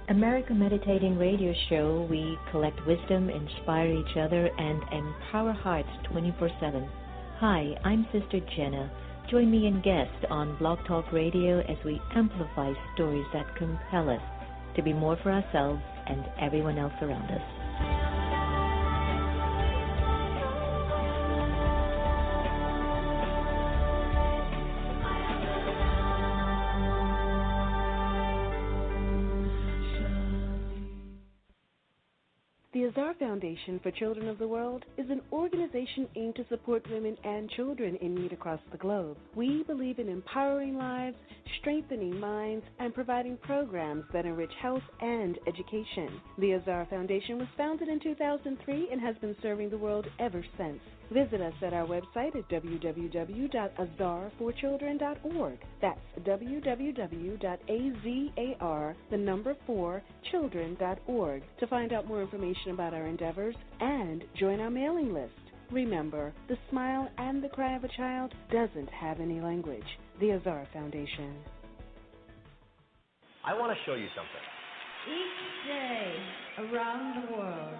America Meditating Radio Show, we collect wisdom, inspire each other, and empower hearts 24/7. Hi, I'm Sister Jenna. Join me and guest on Blog Talk Radio as we amplify stories that compel us to be more for ourselves and everyone else around us. The Azar Foundation for Children of the World is an organization aimed to support women and children in need across the globe. We believe in empowering lives, strengthening minds, and providing programs that enrich health and education. The Azar Foundation was founded in 2003 and has been serving the world ever since. Visit us at our website at www.azar4children.org. That's www.azar4children.org to find out more information about our endeavors and join our mailing list. Remember, the smile and the cry of a child doesn't have any language. The Azar Foundation. I want to show you something. Each day around the world,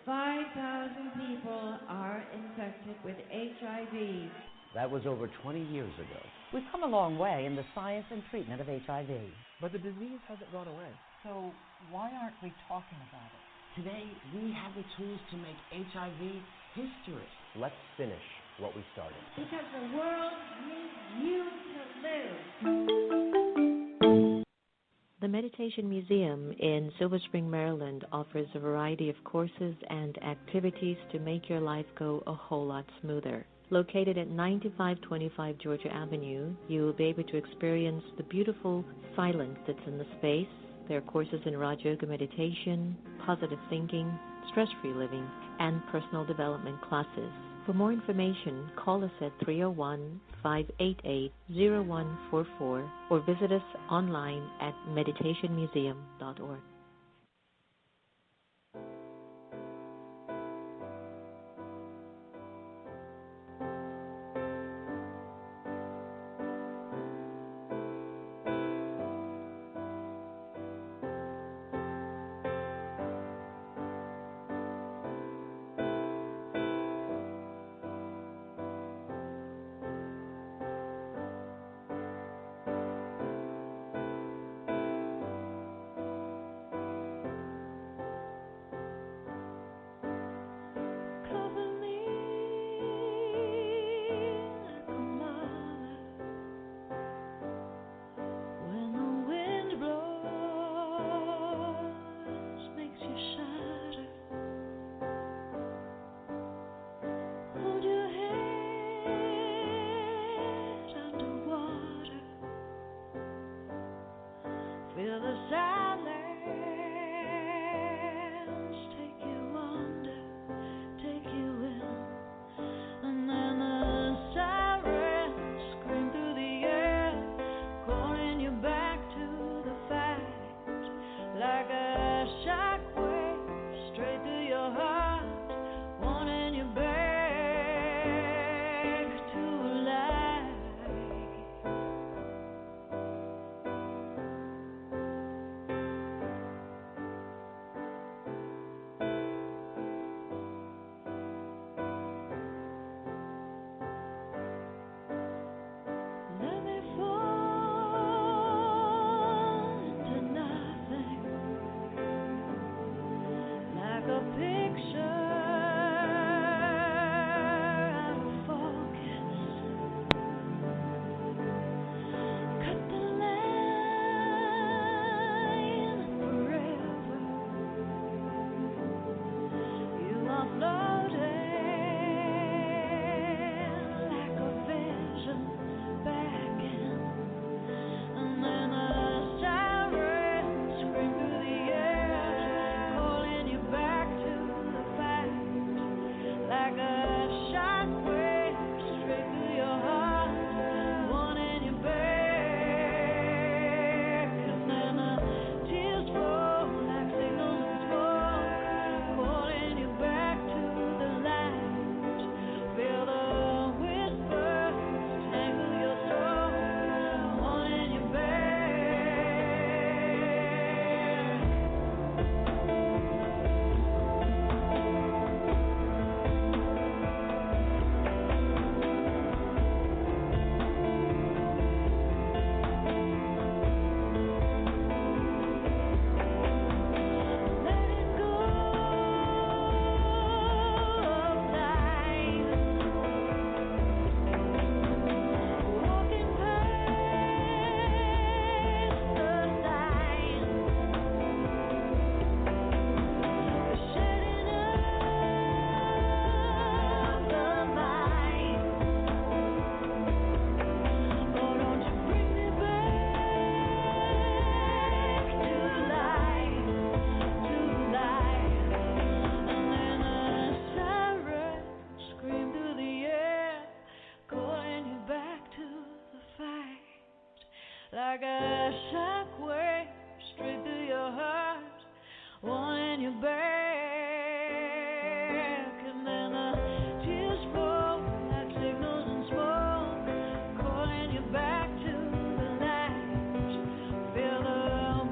5,000 people are infected with HIV. That was over 20 years ago. We've come a long way in the science and treatment of HIV. But the disease hasn't gone away. So why aren't we talking about it? Today, we have the tools to make HIV history. Let's finish what we started. Because the world needs you to live. The Meditation Museum in Silver Spring, Maryland offers a variety of courses and activities to make your life go a whole lot smoother. Located at 9525 Georgia Avenue, you will be able to experience the beautiful silence that's in the space. There are courses in Raja Yoga meditation, positive thinking, stress-free living, and personal development classes. For more information, call us at 301-588-0144 or visit us online at meditationmuseum.org. like a shockwave straight through your heart, one in your back, and then the tears fall like signals in smoke, calling you back to the light. Feel the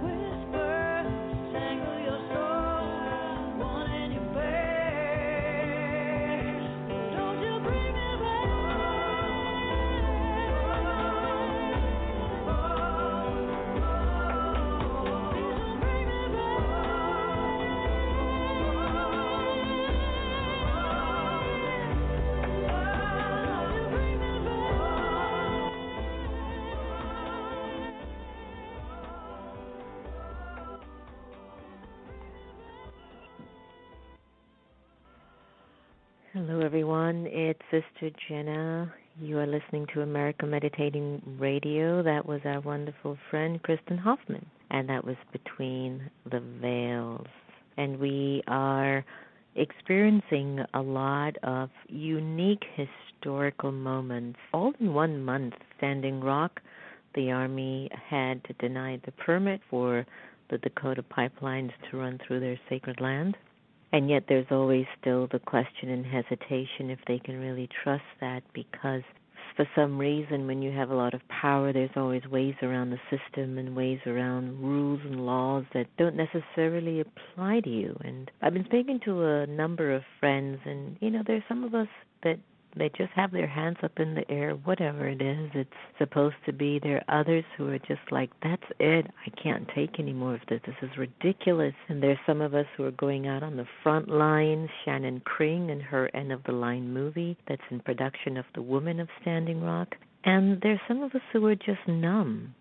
whispers tangle your soul, one in your back. Don't you bring me back? Hello, everyone. It's Sister Jenna. You are listening to America Meditating Radio. That was our wonderful friend, Kristen Hoffman, and that was Between the Veils. And we are experiencing a lot of unique historical moments, all in 1 month. Standing Rock, the Army had denied the permit for the Dakota pipelines to run through their sacred land. And yet there's always still the question and hesitation if they can really trust that, because for some reason when you have a lot of power, there's always ways around the system and ways around rules and laws that don't necessarily apply to you. And I've been speaking to a number of friends, and, there's some of us that they just have their hands up in the air, whatever it is it's supposed to be. There are others who are just like, that's it. I can't take any more of this. This is ridiculous. And there's some of us who are going out on the front lines. Shannon Kring and her End of the Line movie that's in production of The Woman of Standing Rock. And there's some of us who are just numb,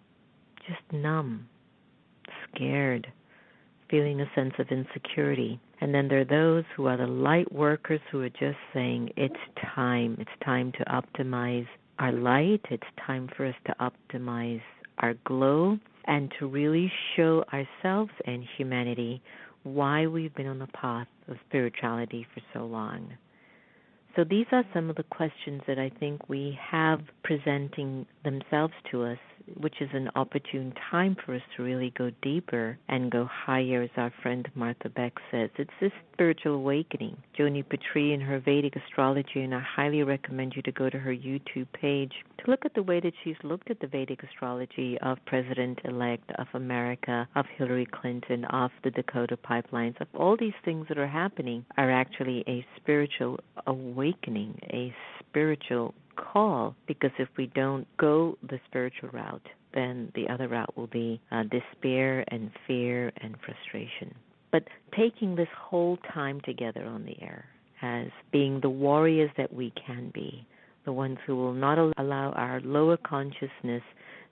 scared, feeling a sense of insecurity. And then there are those who are the light workers who are just saying, it's time to optimize our light, it's time for us to optimize our glow, and to really show ourselves and humanity why we've been on the path of spirituality for so long. So these are some of the questions that I think we have presenting themselves to us, which is an opportune time for us to really go deeper and go higher, as our friend Martha Beck says. It's this spiritual awakening. Joni Petrie in her Vedic astrology, and I highly recommend you to go to her YouTube page to look at the way that she's looked at the Vedic astrology of President-elect of America, of Hillary Clinton, of the Dakota pipelines, of all these things that are happening are actually a spiritual awakening, a spiritual call, because if we don't go the spiritual route, then the other route will be despair and fear and frustration. But taking this whole time together on the air as being the warriors that we can be, the ones who will not allow our lower consciousness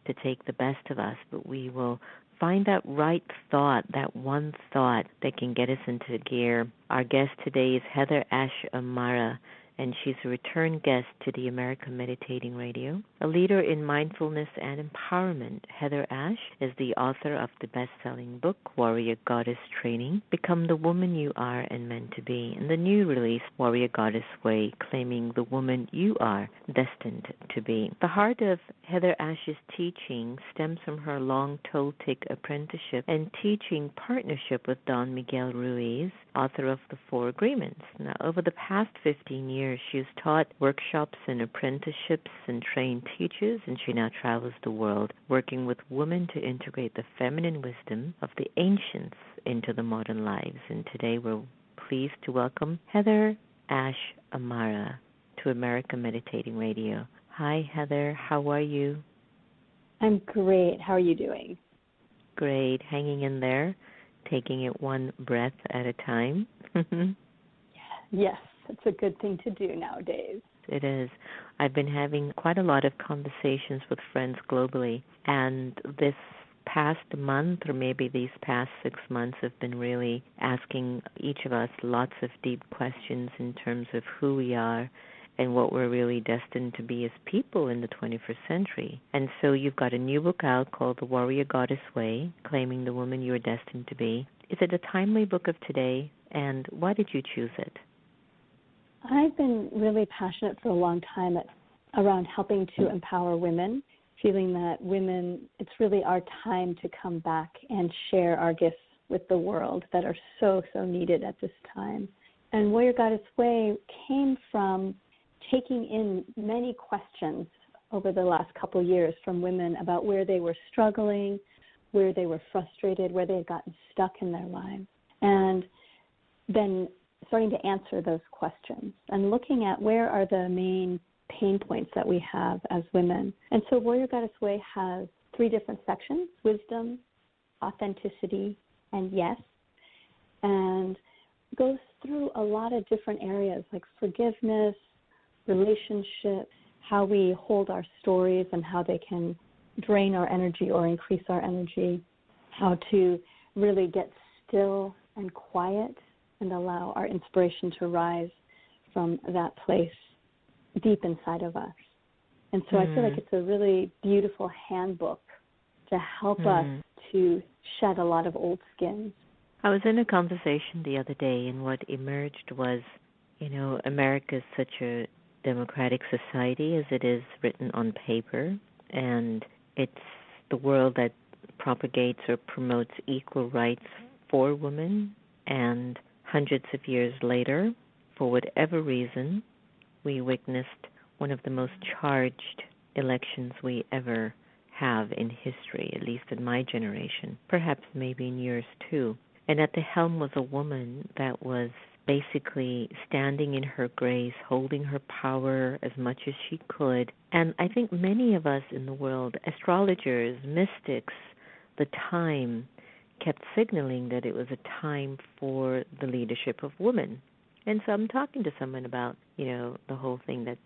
to take the best of us, but we will find that right thought, that one thought that can get us into gear. Our guest today is HeatherAsh Amara, and she's a return guest to the America Meditating Radio. A leader in mindfulness and empowerment, HeatherAsh is the author of the best-selling book, Warrior Goddess Training, Become the Woman You Are and Meant to Be, and the new release, Warrior Goddess Way, Claiming the Woman You Are Destined to Be. The heart of HeatherAsh's teaching stems from her long Toltec apprenticeship and teaching partnership with Don Miguel Ruiz, author of The Four Agreements. Now, over the past 15 years, she has taught workshops and apprenticeships and trained teachers, and she now travels the world working with women to integrate the feminine wisdom of the ancients into the modern lives. And today we're pleased to welcome HeatherAsh Amara to America Meditating Radio. Hi, Heather. How are you? I'm great. How are you doing? Great. Hanging in there, taking it one breath at a time. Yes, it's a good thing to do nowadays. It is. I've been having quite a lot of conversations with friends globally, and this past month, or maybe these past 6 months, have been really asking each of us lots of deep questions in terms of who we are and what we're really destined to be as people in the 21st century. And so you've got a new book out called The Warrior Goddess Way, Claiming the Woman You Are Destined to Be. Is it a timely book of today, and why did you choose it? I've been really passionate for a long time around helping to empower women feeling that women, it's really our time to come back and share our gifts with the world that are so, so needed at this time. And Warrior Goddess Way came from taking in many questions over the last couple years from women about where they were struggling, where they were frustrated, where they had gotten stuck in their lives, and then starting to answer those questions and looking at where are the main pain points that we have as women. And so Warrior Goddess Way has 3 different sections: wisdom, authenticity, and yes, and goes through a lot of different areas like forgiveness, relationships, how we hold our stories and how they can drain our energy or increase our energy, how to really get still and quiet and allow our inspiration to rise from that place deep inside of us. And so I feel like it's a really beautiful handbook to help us to shed a lot of old skins. I was in a conversation the other day, and what emerged was, America is such a democratic society as it is written on paper, and it's the world that propagates or promotes equal rights for women, and hundreds of years later, for whatever reason, we witnessed one of the most charged elections we ever have in history, at least in my generation, perhaps maybe in yours too. And at the helm was a woman that was basically standing in her grace, holding her power as much as she could. And I think many of us in the world, astrologers, mystics, the time kept signaling that it was a time for the leadership of women. And so I'm talking to someone about, the whole thing that,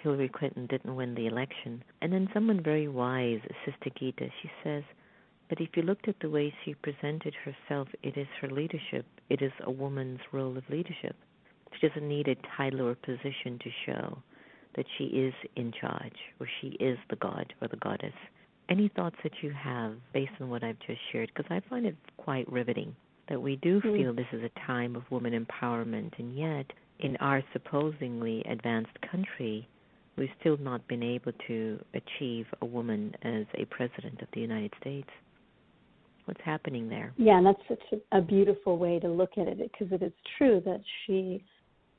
Hillary Clinton didn't win the election. And then someone very wise, Sister Gita, she says, but if you looked at the way she presented herself, it is her leadership. It is a woman's role of leadership. She doesn't need a title or position to show that she is in charge or she is the god or the goddess. Any thoughts that you have based on what I've just shared? Because I find it quite riveting that we do feel this is a time of woman empowerment, and yet in our supposedly advanced country, we've still not been able to achieve a woman as a president of the United States. What's happening there? Yeah, and that's such a beautiful way to look at it, because it is true that she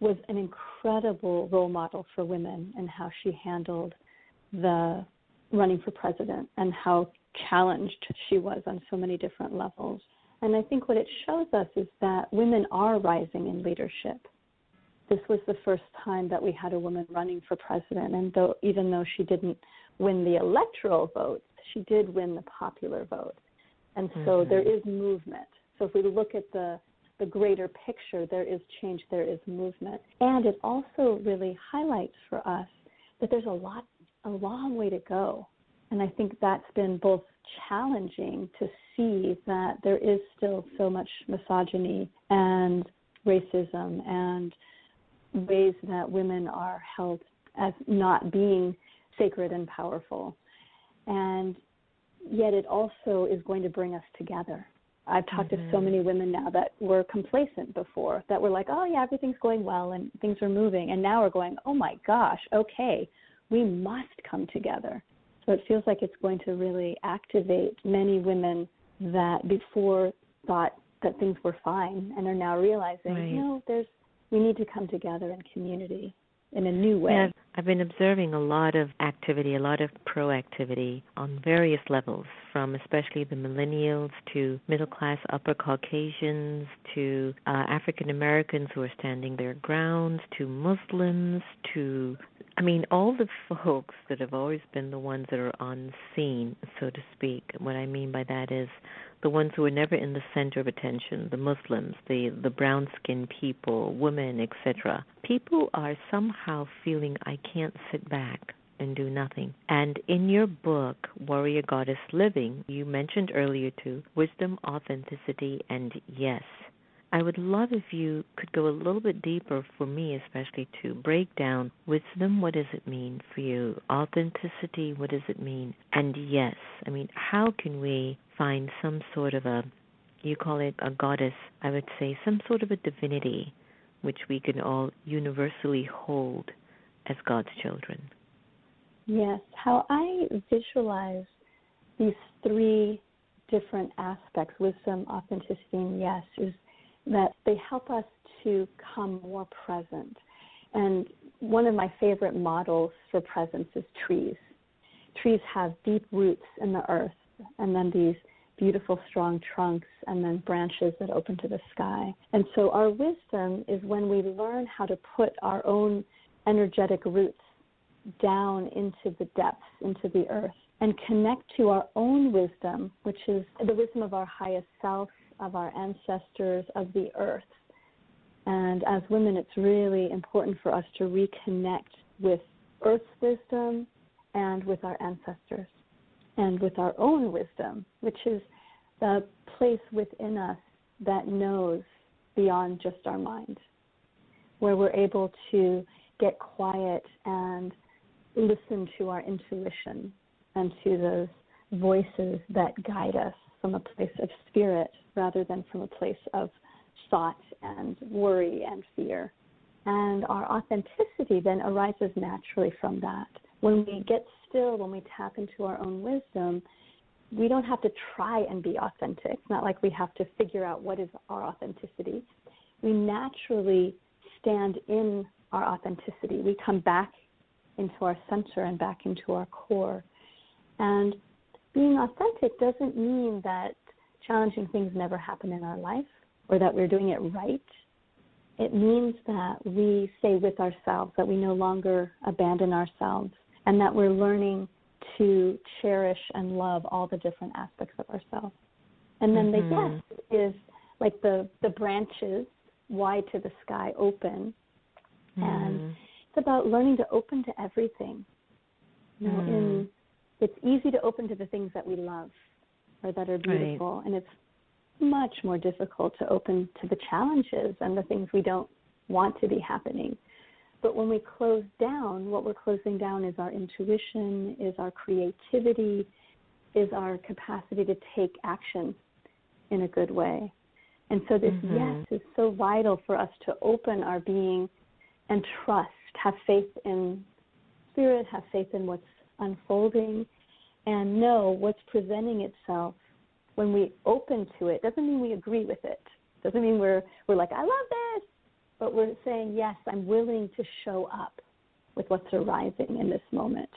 was an incredible role model for women and how she handled the running for president and how challenged she was on so many different levels. And I think what it shows us is that women are rising in leadership. This was the first time that we had a woman running for president, and even though she didn't win the electoral votes, she did win the popular vote. And so there is movement. So if we look at the greater picture, there is change, there is movement. And it also really highlights for us that there's a long way to go. And I think that's been both challenging to see that there is still so much misogyny and racism and ways that women are held as not being sacred and powerful. And yet it also is going to bring us together. I've talked to so many women now that were complacent before, that were like, oh, yeah, everything's going well and things are moving. And now we're going, oh, my gosh, okay, we must come together. So it feels like it's going to really activate many women that before thought that things were fine and are now realizing, no, we need to come together in community in a new way. Yeah, I've been observing a lot of activity, a lot of proactivity on various levels, from especially the millennials to middle-class upper Caucasians to African Americans who are standing their ground, to Muslims, to, all the folks that have always been the ones that are on scene, so to speak. What I mean by that is the ones who are never in the center of attention, the Muslims, the brown-skinned people, women, etc. People are somehow feeling, I can't sit back and do nothing. And in your book, Warrior Goddess Living, you mentioned earlier too, wisdom, authenticity, and yes. I would love if you could go a little bit deeper, for me especially, to break down wisdom, what does it mean for you? Authenticity, what does it mean? And yes, how can we find some sort of you call it a goddess, I would say some sort of a divinity which we can all universally hold as God's children? Yes, how I visualize these three different aspects, wisdom, authenticity, and yes, is that they help us to come more present. And one of my favorite models for presence is trees. Trees have deep roots in the earth, and then these beautiful, strong trunks, and then branches that open to the sky. And so our wisdom is when we learn how to put our own energetic roots down into the depths, into the earth, and connect to our own wisdom, which is the wisdom of our highest self, of our ancestors, of the earth. And as women, it's really important for us to reconnect with earth's wisdom and with our ancestors and with our own wisdom, which is the place within us that knows beyond just our mind, where we're able to get quiet and listen to our intuition and to those voices that guide us from a place of spirit rather than from a place of thought and worry and fear. And our authenticity then arises naturally from that. When we get still, when we tap into our own wisdom, we don't have to try and be authentic. It's not like we have to figure out what is our authenticity. We naturally stand in our authenticity. We come back into our center and back into our core. And being authentic doesn't mean that challenging things never happen in our life or that we're doing it right. It means that we stay with ourselves, that we no longer abandon ourselves, and that we're learning to cherish and love all the different aspects of ourselves. And then the yes is like the branches wide to the sky open. And it's about learning to open to everything. You know, it's easy to open to the things that we love or that are beautiful, right. And it's much more difficult to open to the challenges and the things we don't want to be happening. But when we close down, what we're closing down is our intuition, is our creativity, is our capacity to take action in a good way. And so this yes is so vital for us to open our being and trust, have faith in spirit, have faith in what's unfolding, and know what's presenting itself. When we open to it, doesn't mean we agree with it. Doesn't mean we're like, I love this. But we're saying, yes, I'm willing to show up with what's arising in this moment.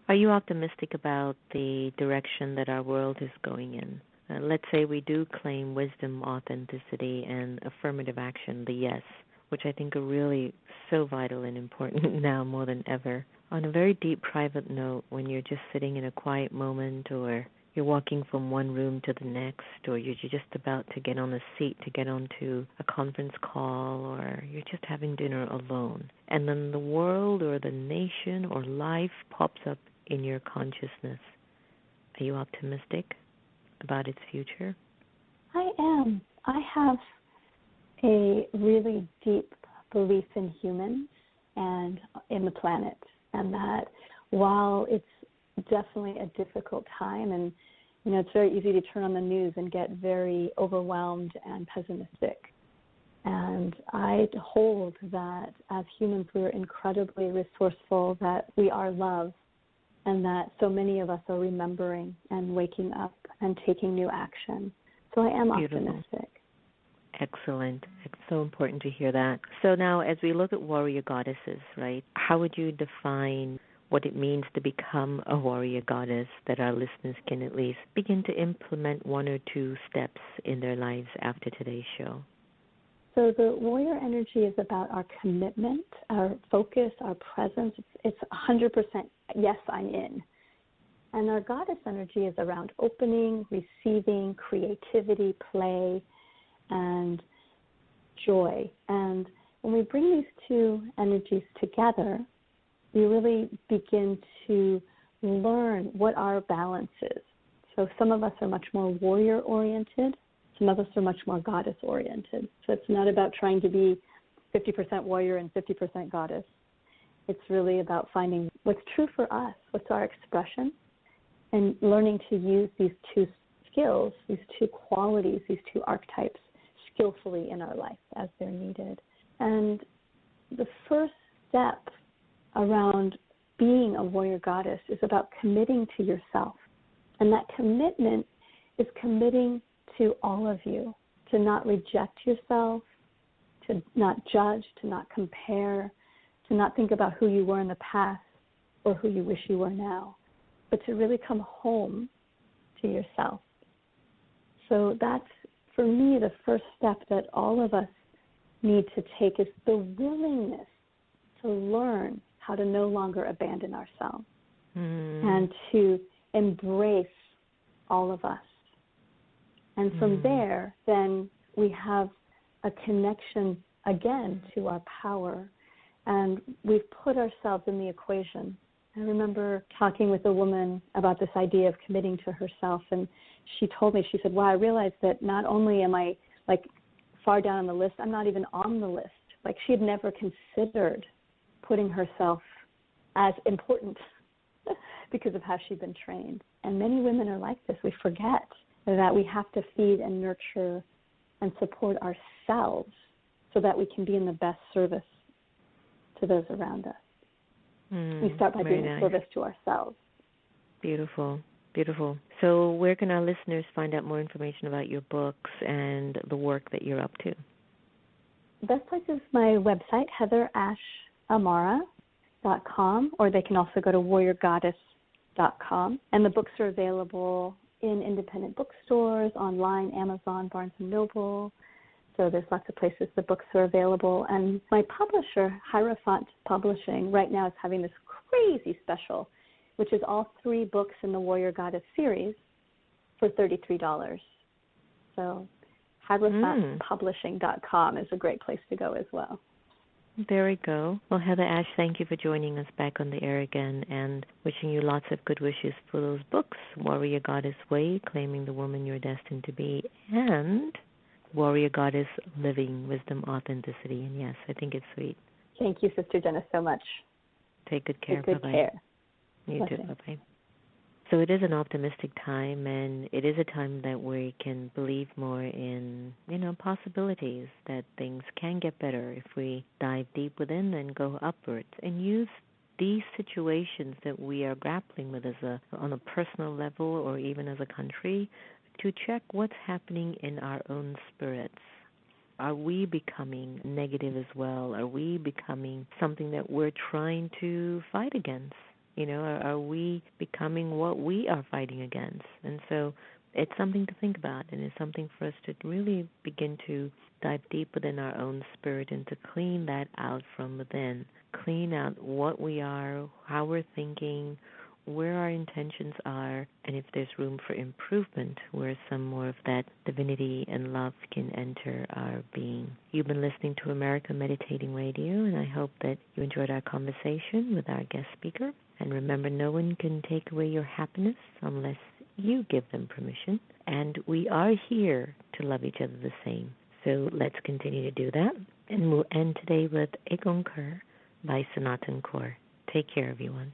Are you optimistic about the direction that our world is going in? Let's say we do claim wisdom, authenticity, and affirmative action, the yes, which I think are really so vital and important now more than ever. On a very deep, private note, when you're just sitting in a quiet moment, or you're walking from one room to the next, or you're just about to get on a seat to get onto a conference call, or you're just having dinner alone, and then the world or the nation or life pops up in your consciousness. Are you optimistic about its future? I am. I have a really deep belief in humans and in the planet, and that while it's definitely a difficult time, and you know, it's very easy to turn on the news and get very overwhelmed and pessimistic. And I hold that as humans we're incredibly resourceful, that we are love, and that so many of us are remembering and waking up and taking new action. So I am optimistic. Excellent. It's so important to hear that. So now as we look at warrior goddesses, right, how would you define what it means to become a warrior goddess, that our listeners can at least begin to implement one or two steps in their lives after today's show? So the warrior energy is about our commitment, our focus, our presence. It's 100% yes, I'm in. And our goddess energy is around opening, receiving, creativity, play, and joy. And when we bring these two energies together, we really begin to learn what our balance is. So some of us are much more warrior-oriented. Some of us are much more goddess-oriented. So it's not about trying to be 50% warrior and 50% goddess. It's really about finding what's true for us, what's our expression, and learning to use these two skills, these two qualities, these two archetypes skillfully in our life as they're needed. And the first step around being a warrior goddess is about committing to yourself. And that commitment is committing to all of you, to not reject yourself, to not judge, to not compare, to not think about who you were in the past or who you wish you were now, but to really come home to yourself. So that's, for me, the first step that all of us need to take is the willingness to learn how to no longer abandon ourselves and to embrace all of us. And from there, then we have a connection again to our power, and we've put ourselves in the equation. I remember talking with a woman about this idea of committing to herself, and she told me, she said, wow, I realized that not only am I like far down on the list, I'm not even on the list. Like she had never considered putting herself as important because of how she'd been trained. And many women are like this. We forget that we have to feed and nurture and support ourselves so that we can be in the best service to those around us. We start by being a service to ourselves. Beautiful, beautiful. So where can our listeners find out more information about your books and the work that you're up to? The best place is my website, HeatherAshAmara.com, or they can also go to warriorgoddess.com. And the books are available in independent bookstores, online, Amazon, Barnes & Noble. So there's lots of places the books are available. And my publisher, Hierophant Publishing, right now is having this crazy special, which is all 3 books in the Warrior Goddess series for $33. So HierophantPublishing.com is a great place to go as well. There we go. Well, Heather Ash, thank you for joining us back on the air again, and wishing you lots of good wishes for those books, Warrior Goddess Way, Claiming the Woman You're Destined to Be, and Warrior Goddess Living Wisdom, Authenticity. And yes, I think it's sweet. Thank you, Sister Jenna, so much. Take good care. Take good care. You too. Bye-bye. So it is an optimistic time, and it is a time that we can believe more in, possibilities, that things can get better if we dive deep within and go upwards and use these situations that we are grappling with on a personal level or even as a country to check what's happening in our own spirits. Are we becoming negative as well? Are we becoming something that we're trying to fight against? Are we becoming what we are fighting against? And so it's something to think about, and it's something for us to really begin to dive deep within our own spirit and to clean that out from within, clean out what we are, how we're thinking, where our intentions are, and if there's room for improvement, where some more of that divinity and love can enter our being. You've been listening to America Meditating Radio, and I hope that you enjoyed our conversation with our guest speaker. And remember, no one can take away your happiness unless you give them permission. And we are here to love each other the same. So let's continue to do that. And we'll end today with Egon Kerr by Sanatan Kaur. Take care, everyone.